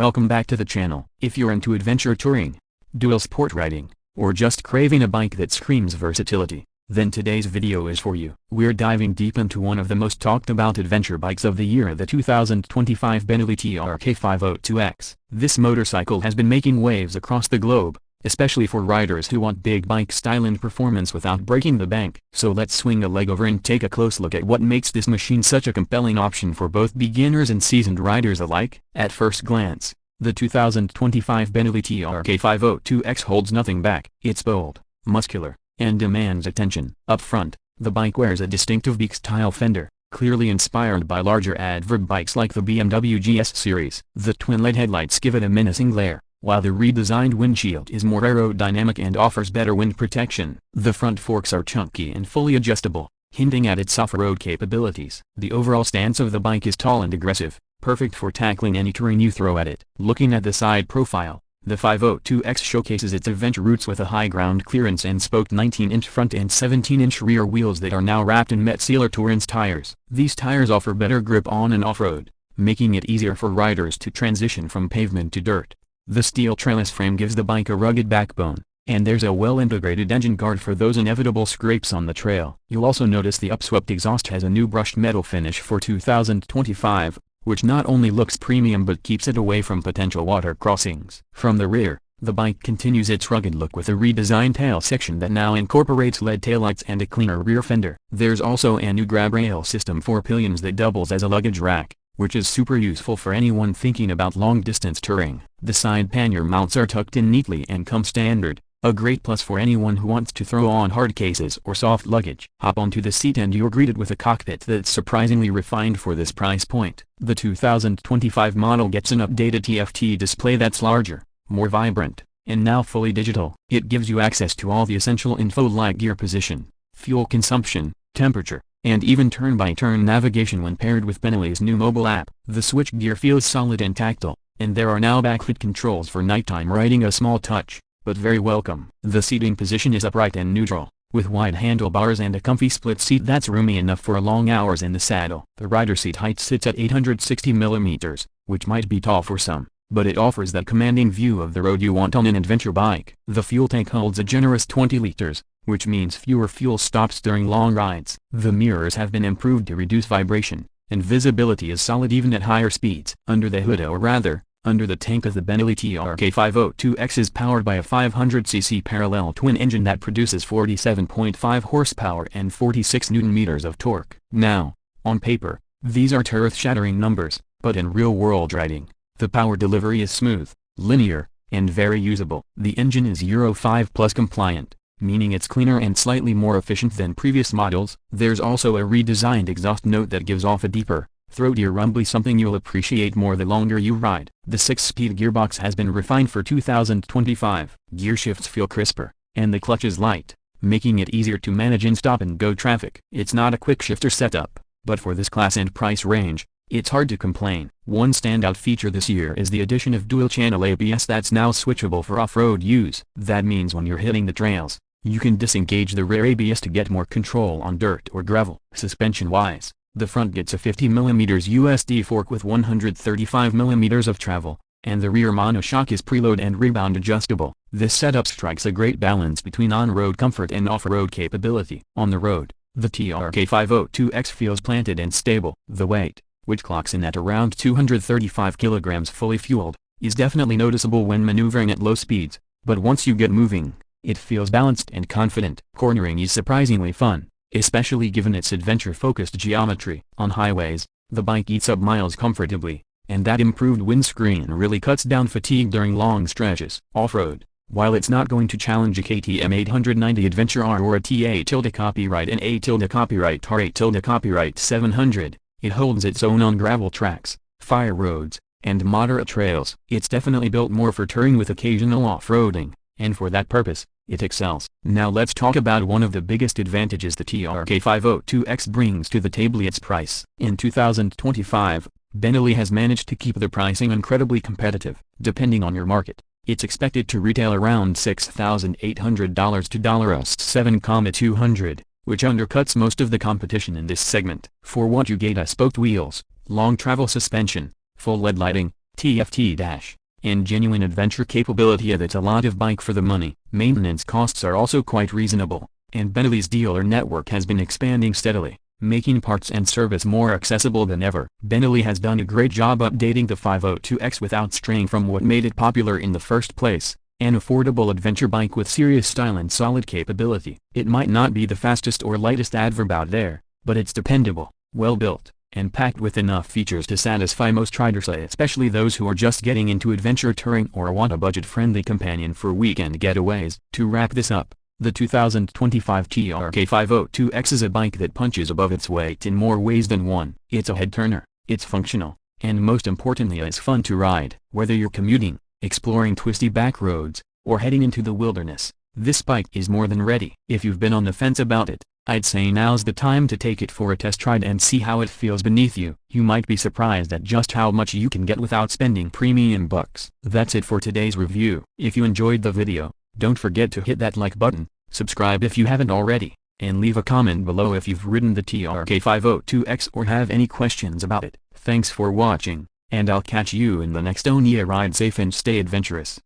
welcome back to the channel. If you're into adventure touring, dual sport riding, or just craving a bike that screams versatility, then today's video is for you. We're diving deep into one of the most talked about adventure bikes of the year, the 2025 Benelli TRK 502X. This motorcycle has been making waves across the globe, especially for riders who want big bike style and performance without breaking the bank. So let's swing a leg over and take a close look at what makes this machine such a compelling option for both beginners and seasoned riders alike. At first glance, the 2025 Benelli TRK 502X holds nothing back. It's bold, muscular, and demands attention. Up front, the bike wears a distinctive beak-style fender, clearly inspired by larger adverb bikes like the BMW GS series. The twin LED headlights give it a menacing glare, while the redesigned windshield is more aerodynamic and offers better wind protection. The front forks are chunky and fully adjustable, hinting at its off-road capabilities. The overall stance of the bike is tall and aggressive, perfect for tackling any terrain you throw at it. Looking at the side profile, the 502X showcases its adventure roots with a high ground clearance and spoked 19-inch front and 17-inch rear wheels that are now wrapped in Metzeler Tourance tires. These tires offer better grip on and off-road, making it easier for riders to transition from pavement to dirt. The steel trellis frame gives the bike a rugged backbone, and there's a well-integrated engine guard for those inevitable scrapes on the trail. You'll also notice the upswept exhaust has a new brushed metal finish for 2025, which not only looks premium but keeps it away from potential water crossings. From the rear, the bike continues its rugged look with a redesigned tail section that now incorporates LED taillights and a cleaner rear fender. There's also a new grab rail system for pillions that doubles as a luggage rack, which is super useful for anyone thinking about long-distance touring. The side pannier mounts are tucked in neatly and come standard, a great plus for anyone who wants to throw on hard cases or soft luggage. Hop onto the seat and you're greeted with a cockpit that's surprisingly refined for this price point. The 2025 model gets an updated TFT display that's larger, more vibrant, and now fully digital. It gives you access to all the essential info like gear position, fuel consumption, temperature, and even turn-by-turn navigation when paired with Benelli's new mobile app. The switchgear feels solid and tactile, and there are now backlit controls for nighttime riding, a small touch, but very welcome. The seating position is upright and neutral, with wide handlebars and a comfy split seat that's roomy enough for long hours in the saddle. The rider seat height sits at 860 mm, which might be tall for some, but it offers that commanding view of the road you want on an adventure bike. The fuel tank holds a generous 20 liters, which means fewer fuel stops during long rides. The mirrors have been improved to reduce vibration, and visibility is solid even at higher speeds. Under the hood, or rather, under the tank of the Benelli TRK 502X is powered by a 500cc parallel twin engine that produces 47.5 horsepower and 46 Nm of torque. Now, on paper, these are earth-shattering numbers, but in real-world riding, the power delivery is smooth, linear, and very usable. The engine is Euro 5 Plus compliant, meaning it's cleaner and slightly more efficient than previous models. There's also a redesigned exhaust note that gives off a deeper, throatier rumbly, something you'll appreciate more the longer you ride. The 6-speed gearbox has been refined for 2025. Gear shifts feel crisper, and the clutch is light, making it easier to manage in stop-and-go traffic. It's not a quick shifter setup, but for this class and price range, it's hard to complain. One standout feature this year is the addition of dual-channel ABS that's now switchable for off-road use. That means when you're hitting the trails, you can disengage the rear ABS to get more control on dirt or gravel. Suspension-wise, the front gets a 50 mm USD fork with 135 mm of travel, and the rear monoshock is preload and rebound adjustable. This setup strikes a great balance between on-road comfort and off-road capability. On the road, the TRK 502X feels planted and stable. The weight, which clocks in at around 235 kilograms fully fueled, is definitely noticeable when maneuvering at low speeds, but once you get moving, it feels balanced and confident. Cornering is surprisingly fun, especially given its adventure-focused geometry. On highways, the bike eats up miles comfortably, and that improved windscreen really cuts down fatigue during long stretches. Off-road, while it's not going to challenge a KTM 890 Adventure R or a TA Copyright and A Copyright R 8 Copyright 700, it holds its own on gravel tracks, fire roads, and moderate trails. It's definitely built more for touring with occasional off-roading, and for that purpose, it excels. Now let's talk about one of the biggest advantages the TRK 502X brings to the table: its price. In 2025, Benelli has managed to keep the pricing incredibly competitive. Depending on your market, it's expected to retail around $6,800 to $7,200, which undercuts most of the competition in this segment. For what you get: spoked wheels, long travel suspension, full LED lighting, TFT- and genuine adventure capability. That's a lot of bike for the money. Maintenance costs are also quite reasonable, and Benelli's dealer network has been expanding steadily, making parts and service more accessible than ever. Benelli has done a great job updating the 502X without straying from what made it popular in the first place, an affordable adventure bike with serious style and solid capability. It might not be the fastest or lightest adverb out there, but it's dependable, well-built, and packed with enough features to satisfy most riders, especially those who are just getting into adventure touring or want a budget-friendly companion for weekend getaways. To wrap this up, the 2025 TRK 502X is a bike that punches above its weight in more ways than one. It's a head-turner, it's functional, and most importantly it's fun to ride. Whether you're commuting, exploring twisty back roads, or heading into the wilderness, this bike is more than ready. If you've been on the fence about it, I'd say now's the time to take it for a test ride and see how it feels beneath you. You might be surprised at just how much you can get without spending premium bucks. That's it for today's review. If you enjoyed the video, don't forget to hit that like button, subscribe if you haven't already, and leave a comment below if you've ridden the TRK 502X or have any questions about it. Thanks for watching, and I'll catch you in the next one. Ride safe and stay adventurous.